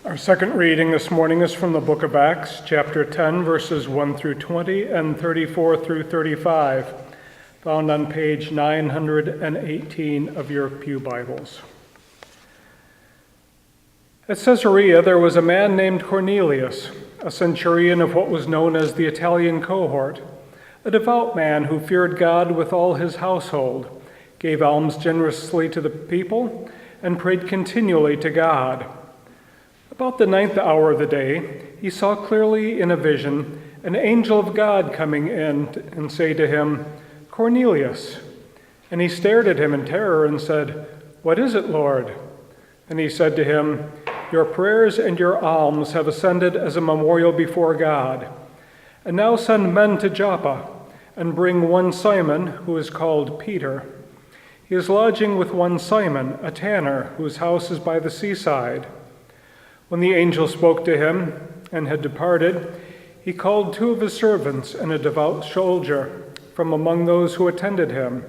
Our second reading this morning is from the book of Acts, chapter 10, verses 1 through 20 and 34 through 35, found on page 918 of your pew Bibles. At Caesarea, there was a man named Cornelius, a centurion of what was known as the Italian cohort, a devout man who feared God with all his household, gave alms generously to the people, and prayed continually to God. About the 9th hour of the day, he saw clearly in a vision an angel of God coming in and say to him, "Cornelius." And he stared at him in terror and said, "What is it, Lord?" And he said to him, "Your prayers and your alms have ascended as a memorial before God. And now send men to Joppa and bring one Simon, who is called Peter. He is lodging with one Simon, a tanner, whose house is by the seaside." When the angel spoke to him and had departed, he called 2 of his servants and a devout soldier from among those who attended him,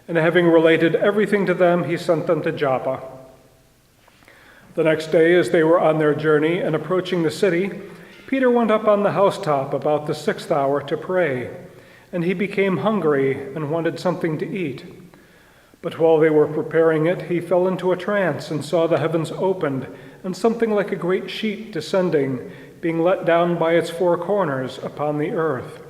and having related everything to them, he sent them to Joppa. The next day, as they were on their journey and approaching the city, Peter went up on the housetop about the 6th hour to pray, and he became hungry and wanted something to eat. But while they were preparing it, he fell into a trance and saw the heavens opened and something like a great sheet descending, being let down by its 4 corners upon the earth.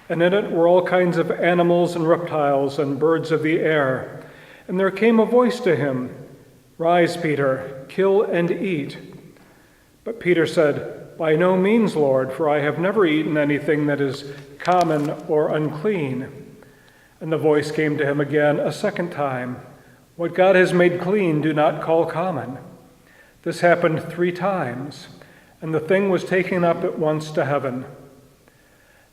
And in it were all kinds of animals and reptiles and birds of the air. And there came a voice to him, "Rise, Peter, kill and eat." But Peter said, "By no means, Lord, for I have never eaten anything that is common or unclean." And the voice came to him again a second time, "What God has made clean, do not call common." This happened 3 times, and the thing was taken up at once to heaven.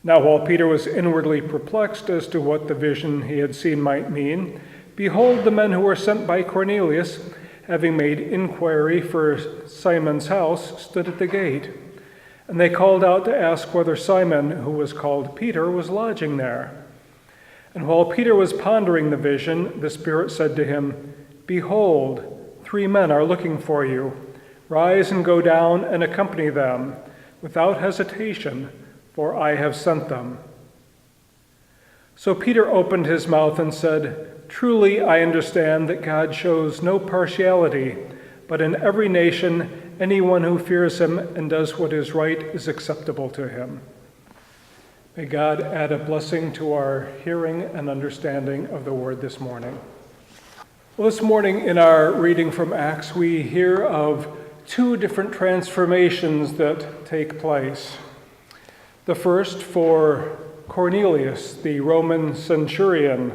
Now while Peter was inwardly perplexed as to what the vision he had seen might mean, behold, the men who were sent by Cornelius, having made inquiry for Simon's house, stood at the gate. And they called out to ask whether Simon, who was called Peter, was lodging there. And while Peter was pondering the vision, the Spirit said to him, "Behold, 3 men are looking for you. Rise and go down and accompany them, without hesitation, for I have sent them." So Peter opened his mouth and said, "Truly I understand that God shows no partiality, but in every nation anyone who fears him and does what is right is acceptable to him." May God add a blessing to our hearing and understanding of the word this morning. Well, this morning in our reading from Acts, we hear of 2 different transformations that take place. The first for Cornelius, the Roman centurion,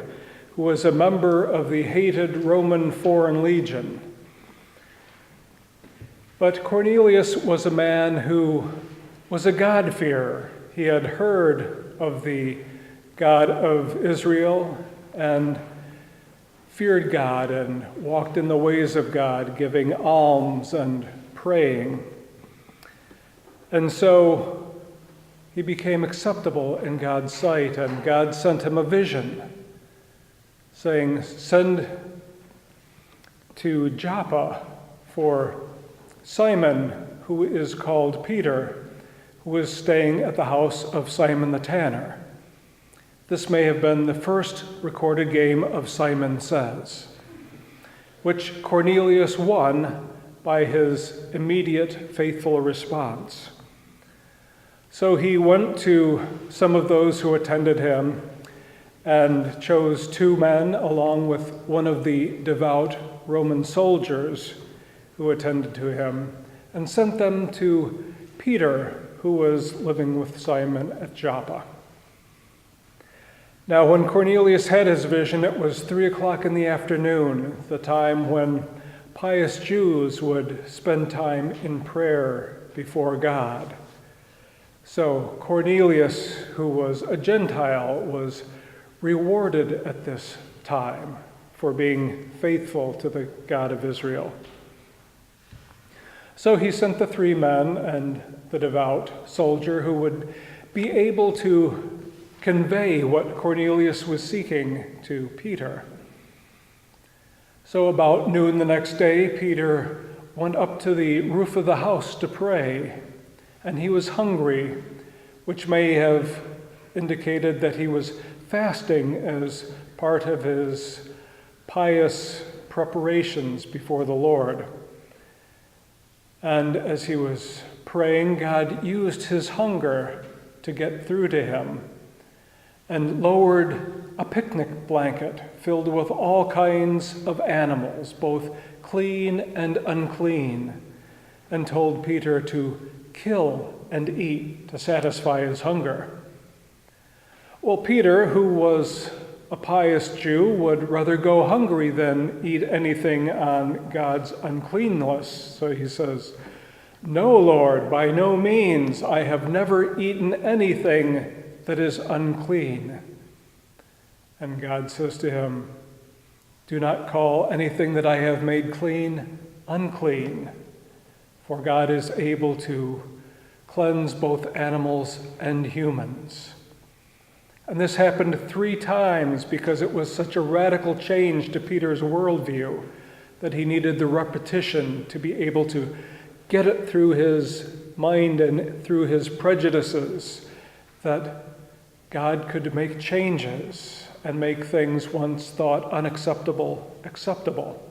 who was a member of the hated Roman Foreign Legion. But Cornelius was a man who was a God-fearer. He had heard of the God of Israel and feared God and walked in the ways of God, giving alms and praying. And so he became acceptable in God's sight, and God sent him a vision saying, "Send to Joppa for Simon, who is called Peter, who is staying at the house of Simon the tanner." This may have been the first recorded game of Simon Says, which Cornelius won by his immediate faithful response. So he went to some of those who attended him and chose 2 men along with one of the devout Roman soldiers who attended to him and sent them to Peter, who was living with Simon at Joppa. Now, when Cornelius had his vision, it was 3:00 in the afternoon, the time when pious Jews would spend time in prayer before God. So Cornelius, who was a Gentile, was rewarded at this time for being faithful to the God of Israel. So he sent the 3 men and the devout soldier who would be able to convey what Cornelius was seeking to Peter. So about noon the next day, Peter went up to the roof of the house to pray, and he was hungry, which may have indicated that he was fasting as part of his pious preparations before the Lord. And as he was praying, God used his hunger to get through to him and lowered a picnic blanket filled with all kinds of animals, both clean and unclean, and told Peter to kill and eat to satisfy his hunger. Well, Peter, who was a pious Jew, would rather go hungry than eat anything on God's unclean list. So he says, "No, Lord, by no means. I have never eaten anything that is unclean." And God says to him, "Do not call anything that I have made clean unclean, for God is able to cleanse both animals and humans." And this happened 3 times because it was such a radical change to Peter's worldview that he needed the repetition to be able to get it through his mind and through his prejudices that God could make changes and make things once thought unacceptable acceptable.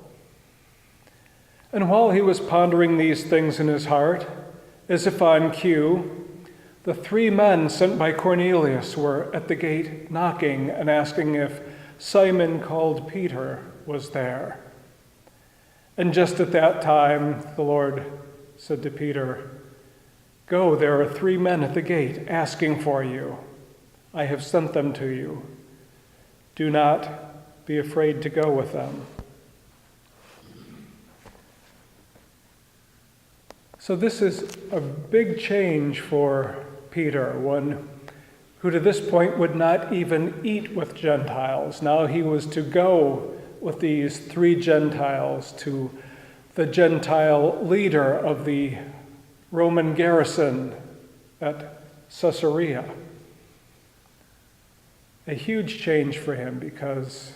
And while he was pondering these things in his heart, as if on cue, the 3 men sent by Cornelius were at the gate knocking and asking if Simon called Peter was there. And just at that time, the Lord said to Peter, "Go, there are 3 men at the gate asking for you. I have sent them to you. Do not be afraid to go with them." So this is a big change for Peter, one who to this point would not even eat with Gentiles. Now he was to go with these 3 Gentiles to the Gentile leader of the Roman garrison at Caesarea. A huge change for him because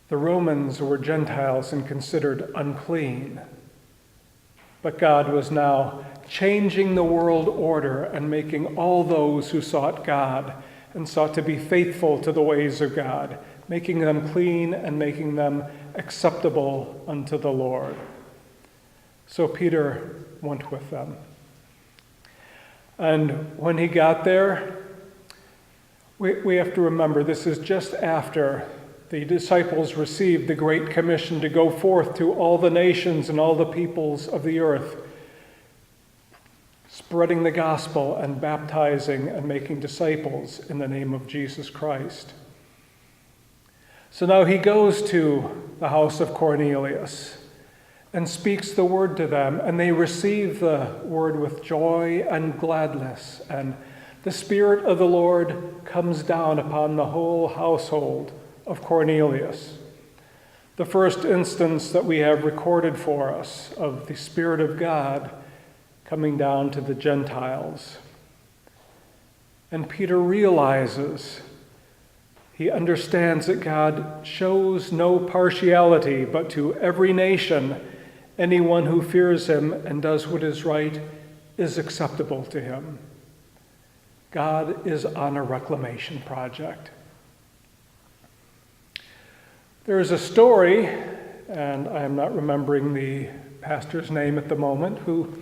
the Romans were Gentiles and considered unclean. But God was now changing the world order and making all those who sought God and sought to be faithful to the ways of God, making them clean and making them acceptable unto the Lord. So Peter went with them. And when he got there, we have to remember this is just after the disciples received the Great Commission to go forth to all the nations and all the peoples of the earth, spreading the gospel and baptizing and making disciples in the name of Jesus Christ. So now he goes to the house of Cornelius and speaks the word to them, and they receive the word with joy and gladness, and the Spirit of the Lord comes down upon the whole household of Cornelius. The first instance that we have recorded for us of the Spirit of God coming down to the Gentiles. And Peter realizes, he understands that God shows no partiality, but to every nation, anyone who fears him and does what is right is acceptable to him. God is on a reclamation project. There is a story, and I am not remembering the pastor's name at the moment, who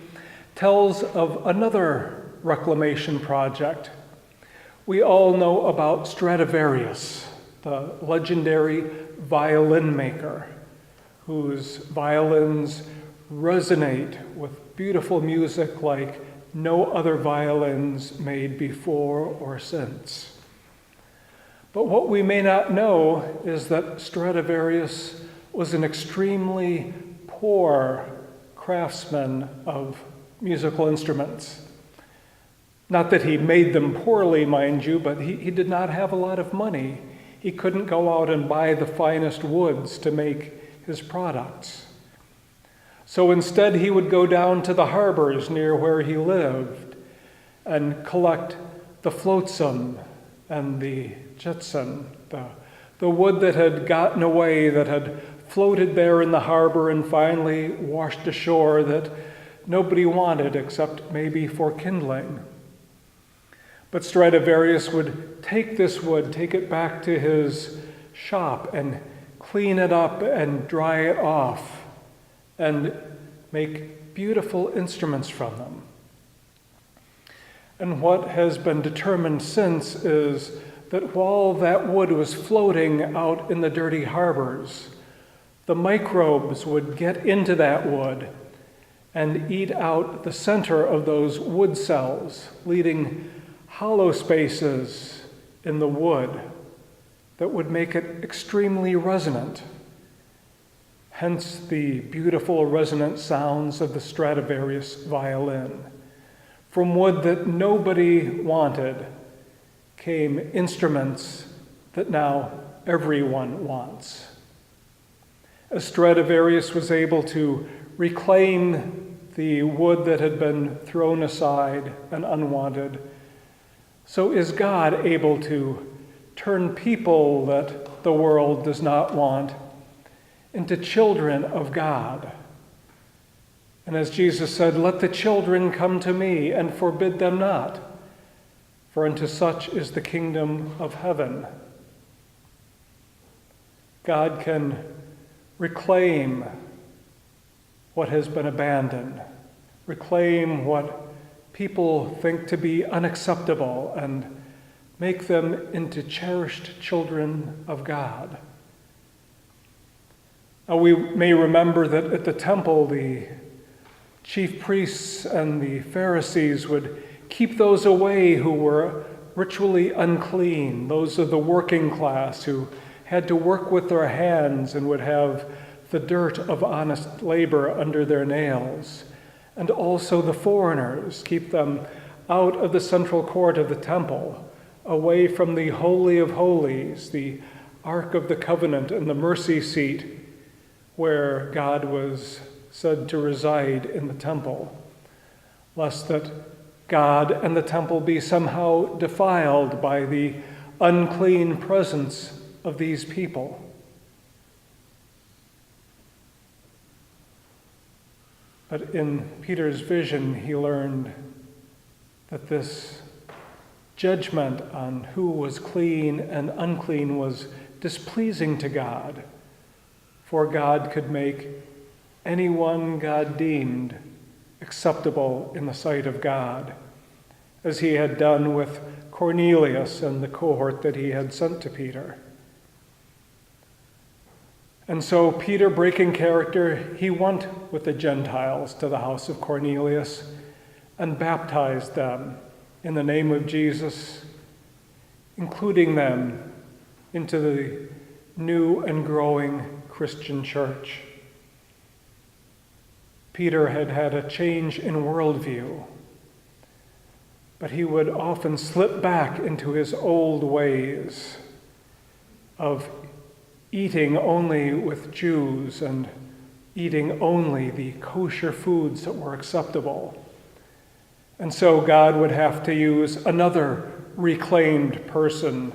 tells of another reclamation project. We all know about Stradivarius, the legendary violin maker, whose violins resonate with beautiful music like no other violins made before or since. But what we may not know is that Stradivarius was an extremely poor craftsman of musical instruments. Not that he made them poorly, mind you, but he did not have a lot of money. He couldn't go out and buy the finest woods to make his products. So instead, he would go down to the harbors near where he lived and collect the flotsam and the jitson, the wood that had gotten away, that had floated there in the harbor and finally washed ashore that nobody wanted except maybe for kindling. But Stradivarius would take this wood, take it back to his shop and clean it up and dry it off and make beautiful instruments from them. And what has been determined since is that while that wood was floating out in the dirty harbors, the microbes would get into that wood and eat out the center of those wood cells, leaving hollow spaces in the wood that would make it extremely resonant. Hence the beautiful resonant sounds of the Stradivarius violin. From wood that nobody wanted came instruments that now everyone wants. As Stradivarius was able to reclaim the wood that had been thrown aside and unwanted, so is God able to turn people that the world does not want into children of God. And as Jesus said, "Let the children come to me and forbid them not, for unto such is the kingdom of heaven." God can reclaim what has been abandoned, reclaim what people think to be unacceptable, and make them into cherished children of God. Now, we may remember that at the temple, the chief priests and the Pharisees would keep those away who were ritually unclean, those of the working class who had to work with their hands and would have the dirt of honest labor under their nails. And also the foreigners, keep them out of the central court of the temple, away from the Holy of Holies, the Ark of the Covenant and the mercy seat where God was said to reside in the temple, lest that God and the temple be somehow defiled by the unclean presence of these people. But in Peter's vision, he learned that this judgment on who was clean and unclean was displeasing to God, for God could make anyone God deemed acceptable in the sight of God, as he had done with Cornelius and the cohort that he had sent to Peter. And so Peter, breaking character, he went with the Gentiles to the house of Cornelius and baptized them in the name of Jesus, including them into the new and growing Christian church. Peter had had a change in worldview, but he would often slip back into his old ways of eating only with Jews and eating only the kosher foods that were acceptable. And so God would have to use another reclaimed person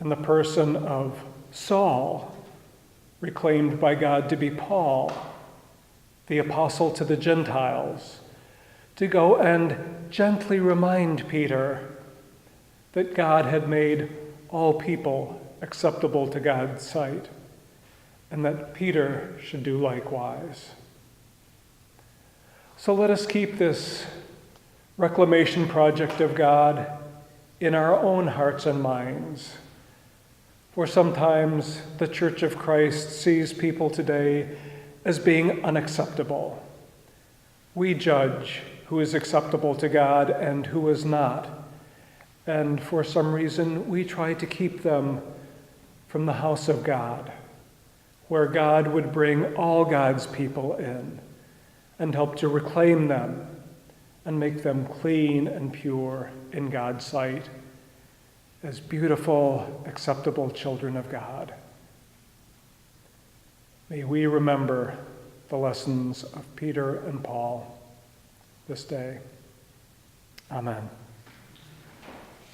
in the person of Saul, reclaimed by God to be Paul, the apostle to the Gentiles, to go and gently remind Peter that God had made all people acceptable to God's sight, and that Peter should do likewise. So let us keep this reclamation project of God in our own hearts and minds. For sometimes the Church of Christ sees people today as being unacceptable. We judge who is acceptable to God and who is not. And for some reason, we try to keep them from the house of God, where God would bring all God's people in and help to reclaim them and make them clean and pure in God's sight as beautiful, acceptable children of God. May we remember the lessons of Peter and Paul this day. Amen.